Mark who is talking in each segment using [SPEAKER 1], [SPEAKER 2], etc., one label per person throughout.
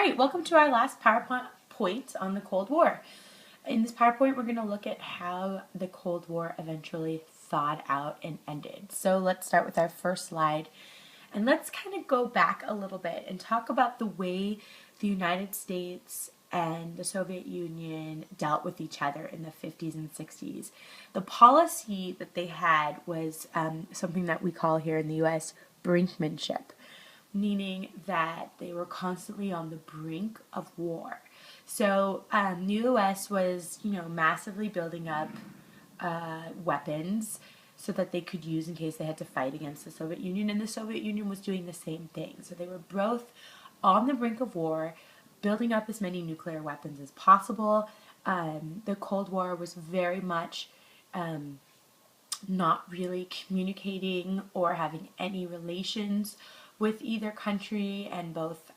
[SPEAKER 1] right, welcome to our last PowerPoint on the Cold War. In this PowerPoint, we're going to look at how the Cold War eventually thawed out and ended. So let's start with our first slide, and let's kind of go back a little bit and talk about the way the United States and the Soviet Union dealt with each other in the 50s and 60s. The policy that they had was something that we call here in the US brinkmanship, meaning that they were constantly on the brink of war. So the U.S. was, massively building up weapons so that they could use in case they had to fight against the Soviet Union, and the Soviet Union was doing the same thing. So they were both on the brink of war, building up as many nuclear weapons as possible. The Cold War was very much not really communicating or having any relations with either country, and both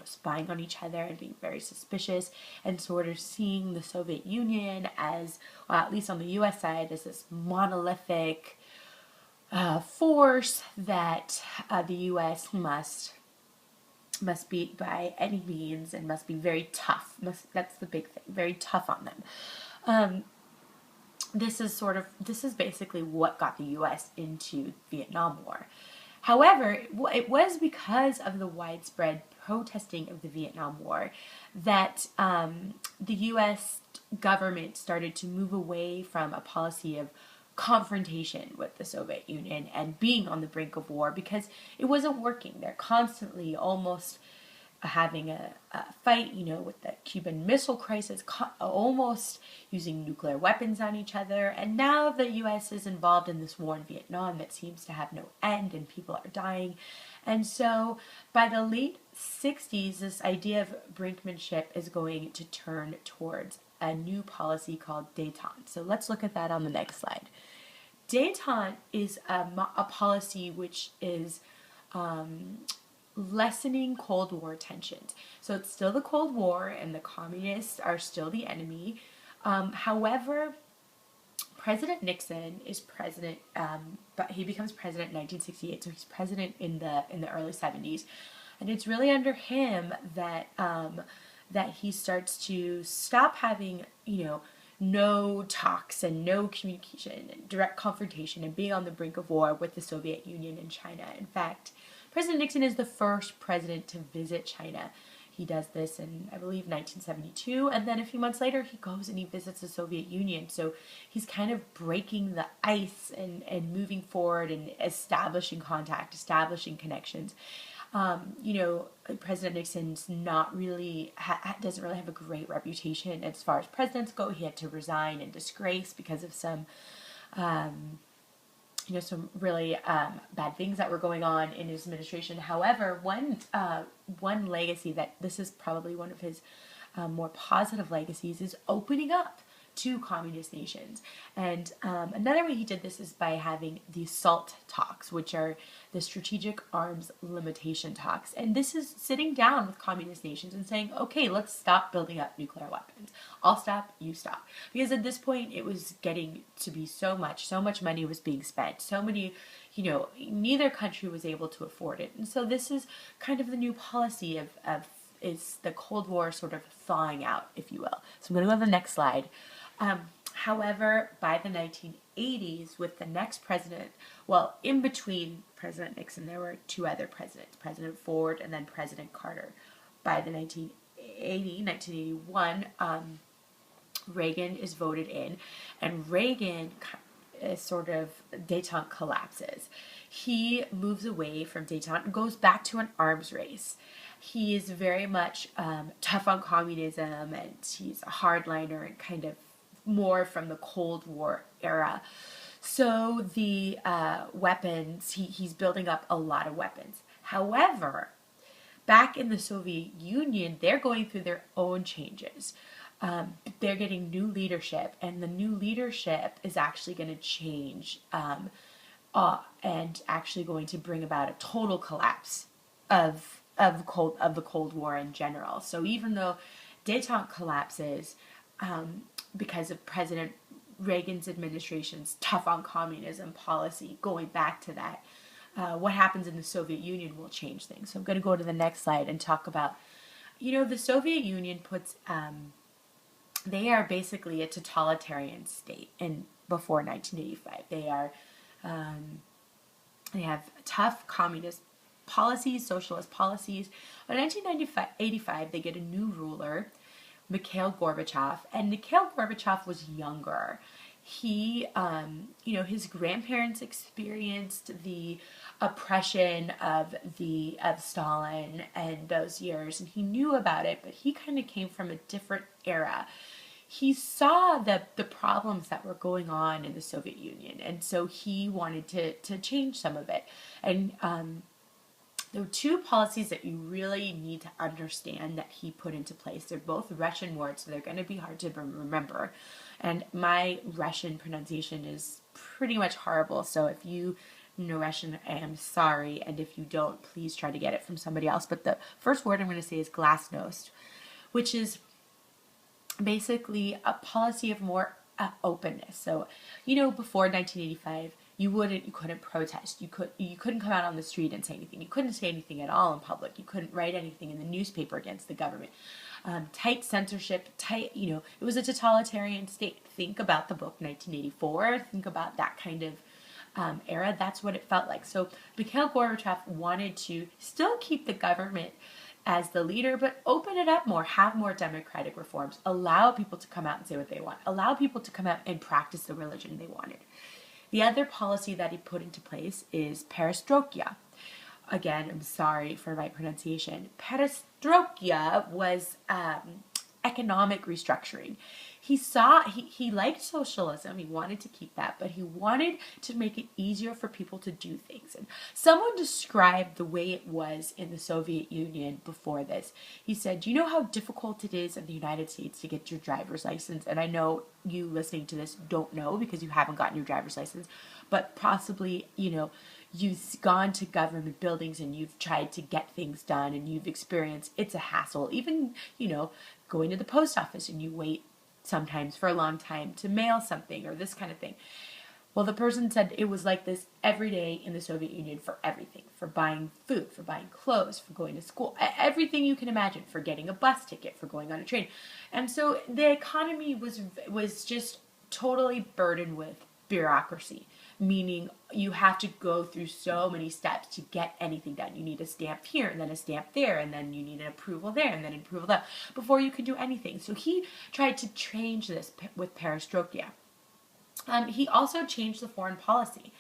[SPEAKER 1] spying on each other and being very suspicious, and sort of seeing the Soviet Union as, well, at least on the US side, as this monolithic force that the US must beat by any means, and must be very tough. That's the big thing, very tough on them. This is basically what got the U.S. into the Vietnam War. However, it was because of the widespread protesting of the Vietnam War that the U.S. government started to move away from a policy of confrontation with the Soviet Union and being on the brink of war, because it wasn't working. They're constantly almost having a fight, with the Cuban Missile Crisis, almost using nuclear weapons on each other. And now the U.S. is involved in this war in Vietnam that seems to have no end, and people are dying. And so by the late 60s, this idea of brinkmanship is going to turn towards a new policy called détente. So let's look at that on the next slide. Détente is a policy which is lessening Cold War tensions. So it's still the Cold War, and the communists are still the enemy. However, President Nixon is president, but he becomes president in 1968. So he's president in the early 70s, and it's really under him that that he starts to stop having no talks and no communication and direct confrontation, and being on the brink of war with the Soviet Union and China. In fact, President Nixon is the first president to visit China. He does this in, I believe, 1972, and then a few months later he goes and he visits the Soviet Union. So he's kind of breaking the ice and moving forward and establishing contact, establishing connections. President Nixon's not really, doesn't really have a great reputation as far as presidents go. He had to resign in disgrace because of some some really bad things that were going on in his administration. However, one legacy that this is probably one of his more positive legacies is opening up to communist nations. And another way he did this is by having the SALT talks, which are the strategic arms limitation talks. And this is sitting down with communist nations and saying, okay, let's stop building up nuclear weapons. I'll stop, you stop. Because at this point it was getting to be so much money was being spent, so many, neither country was able to afford it. And so this is kind of the new policy of is the Cold War sort of thawing out, if you will. So I'm going to go to the next slide. However, by the 1980s, with the next president, well, in between President Nixon, there were two other presidents, President Ford and then President Carter. By the 1981, Reagan is voted in, and Reagan sort of détente collapses. He moves away from détente and goes back to an arms race. He is very much tough on communism, and he's a hardliner and kind of more from the Cold War era. So the weapons, he's building up a lot of weapons. However, back in the Soviet Union, they're going through their own changes. They're getting new leadership, and the new leadership is actually going to change and actually going to bring about a total collapse of the Cold War in general. So even though détente collapses because of President Reagan's administration's tough on communism policy, going back to that, what happens in the Soviet Union will change things. So I'm going to go to the next slide and talk about The Soviet Union they are basically a totalitarian state in before 1985. They have tough communist policies, socialist policies. But in 1985, they get a new ruler, Mikhail Gorbachev, and Mikhail Gorbachev was younger. He, his grandparents experienced the oppression of Stalin and those years, and he knew about it, but he kind of came from a different era. He saw the problems that were going on in the Soviet Union, and so he wanted to change some of it. And there are two policies that you really need to understand that he put into place. They're both Russian words, so they're going to be hard to remember. And my Russian pronunciation is pretty much horrible, so if you know Russian, I am sorry. And if you don't, please try to get it from somebody else. But the first word I'm going to say is glasnost, which is basically a policy of more openness. So, before 1985, you couldn't protest. You couldn't come out on the street and say anything. You couldn't say anything at all in public. You couldn't write anything in the newspaper against the government. Tight censorship, it was a totalitarian state. Think about the book 1984. Think about that kind of era. That's what it felt like. So Mikhail Gorbachev wanted to still keep the government as the leader, but open it up more, have more democratic reforms, allow people to come out and say what they want, allow people to come out and practice the religion they wanted. The other policy that he put into place is perestroika. Again, I'm sorry for my pronunciation. Perestroika was economic restructuring. He liked socialism. He wanted to keep that, but he wanted to make it easier for people to do things. And someone described the way it was in the Soviet Union before this. He said, "Do you know how difficult it is in the United States to get your driver's license?" And I know you listening to this don't know because you haven't gotten your driver's license, but possibly, you've gone to government buildings and you've tried to get things done and you've experienced it's a hassle. Even, going to the post office and you wait sometimes for a long time to mail something or this kind of thing. Well, the person said it was like this every day in the Soviet Union for everything, for buying food, for buying clothes, for going to school, everything you can imagine, for getting a bus ticket, for going on a train. And so the economy was just totally burdened with bureaucracy, meaning you have to go through so many steps to get anything done. You need a stamp here and then a stamp there and then you need an approval there and then an approval there before you can do anything. So he tried to change this with perestroika. He also changed the foreign policy.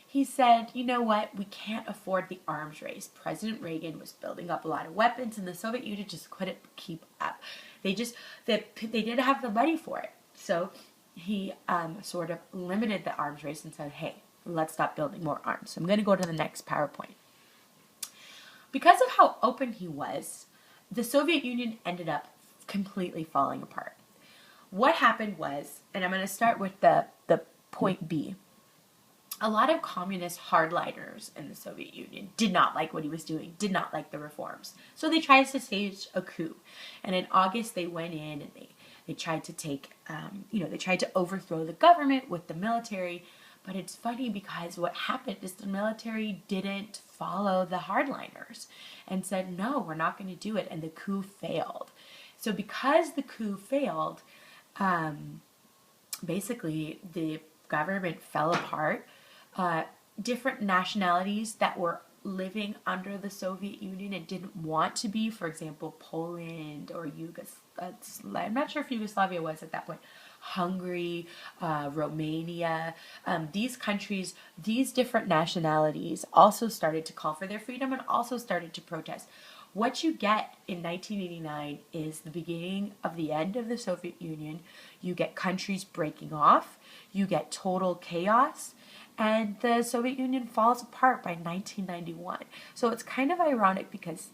[SPEAKER 1] He said, you know what, we can't afford the arms race. President Reagan was building up a lot of weapons and the Soviet Union just couldn't keep up. They didn't have the money for it. So he sort of limited the arms race and said, hey, let's stop building more arms. So I'm going to go to the next PowerPoint. Because of how open he was, the Soviet Union ended up completely falling apart. What happened was, and I'm going to start with the point B, a lot of communist hardliners in the Soviet Union did not like what he was doing, did not like the reforms. So they tried to stage a coup. And in August, they went in and they tried to they tried to overthrow the government with the military. But it's funny because what happened is the military didn't follow the hardliners and said, no, we're not going to do it. And the coup failed. So because the coup failed, basically the government fell apart. Different nationalities that were living under the Soviet Union and didn't want to be, for example, Poland or I'm not sure if Yugoslavia was at that point, Hungary, Romania, these countries, these different nationalities also started to call for their freedom and also started to protest. What you get in 1989 is the beginning of the end of the Soviet Union. You get countries breaking off, you get total chaos, and the Soviet Union falls apart by 1991. So it's kind of ironic because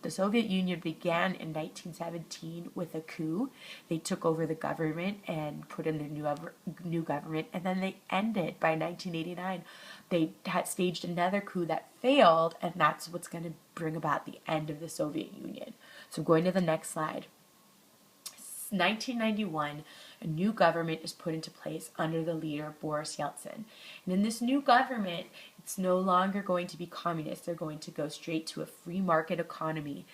[SPEAKER 1] the Soviet Union began in 1917 with a coup. They took over the government and put in their new government, and then they ended by 1989. They had staged another coup that failed, and that's what's going to bring about the end of the Soviet Union. So going to the next slide. 1991, a new government is put into place under the leader Boris Yeltsin. And in this new government, it's no longer going to be communist. They're going to go straight to a free market economy.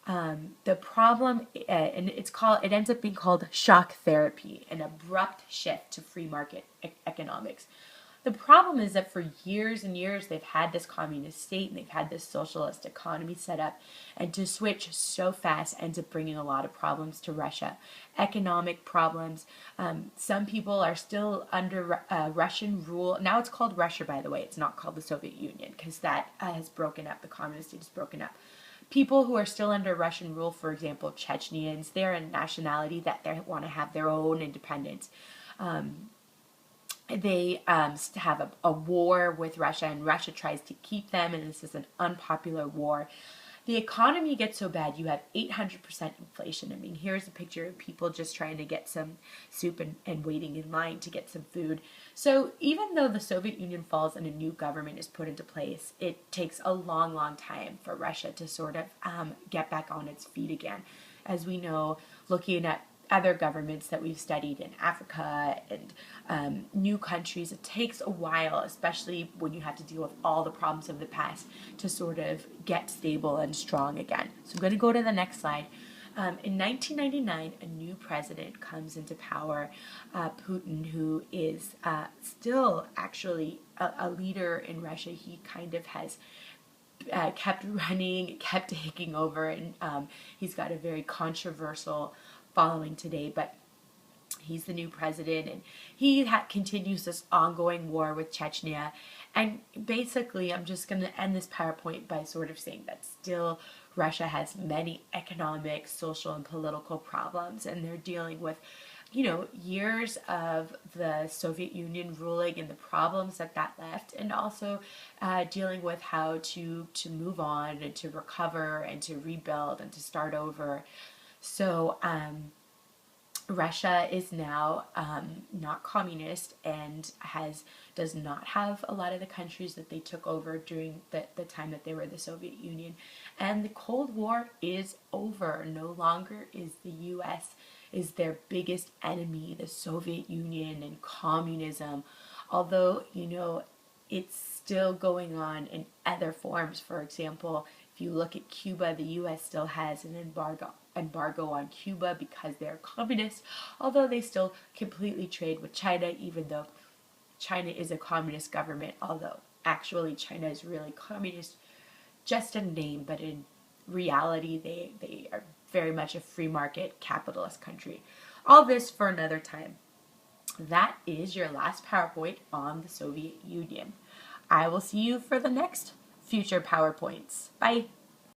[SPEAKER 1] The problem, and it ends up being called shock therapy, an abrupt shift to free market economics. The problem is that for years and years they've had this communist state and they've had this socialist economy set up, and to switch so fast ends up bringing a lot of problems to Russia. Economic problems. Some people are still under Russian rule. Now it's called Russia, by the way. It's not called the Soviet Union because that has broken up. The communist state has broken up. People who are still under Russian rule, for example, Chechens, they're a nationality that they want to have their own independence. They have a war with Russia, and Russia tries to keep them, and this is an unpopular war. The economy gets so bad, you have 800% inflation. I mean, here's a picture of people just trying to get some soup and waiting in line to get some food. So even though the Soviet Union falls and a new government is put into place, it takes a long, long time for Russia to sort of get back on its feet again. As we know, looking at other governments that we've studied in Africa and new countries, it takes a while, especially when you have to deal with all the problems of the past, to sort of get stable and strong again. So I'm going to go to the next slide. In 1999, a new president comes into power, Putin, who is still actually a leader in Russia. He kind of has kept running, kept taking over, and he's got a very controversial following today, but he's the new president, and he continues this ongoing war with Chechnya. And basically, I'm just going to end this PowerPoint by sort of saying that still Russia has many economic, social, and political problems, and they're dealing with, years of the Soviet Union ruling and the problems that left, and also dealing with how to move on and to recover and to rebuild and to start over. So Russia is now not communist and does not have a lot of the countries that they took over during the time that they were the Soviet Union. And the Cold War is over. No longer is the U.S. is their biggest enemy, the Soviet Union and communism. Although, it's still going on in other forms. For example, if you look at Cuba, the U.S. still has an embargo on Cuba because they're communist, although they still completely trade with China, even though China is a communist government, although actually China is really communist just in name, but in reality they are very much a free market capitalist country. All this for another time. That is your last PowerPoint on the Soviet Union. I will see you for the next future PowerPoints. Bye.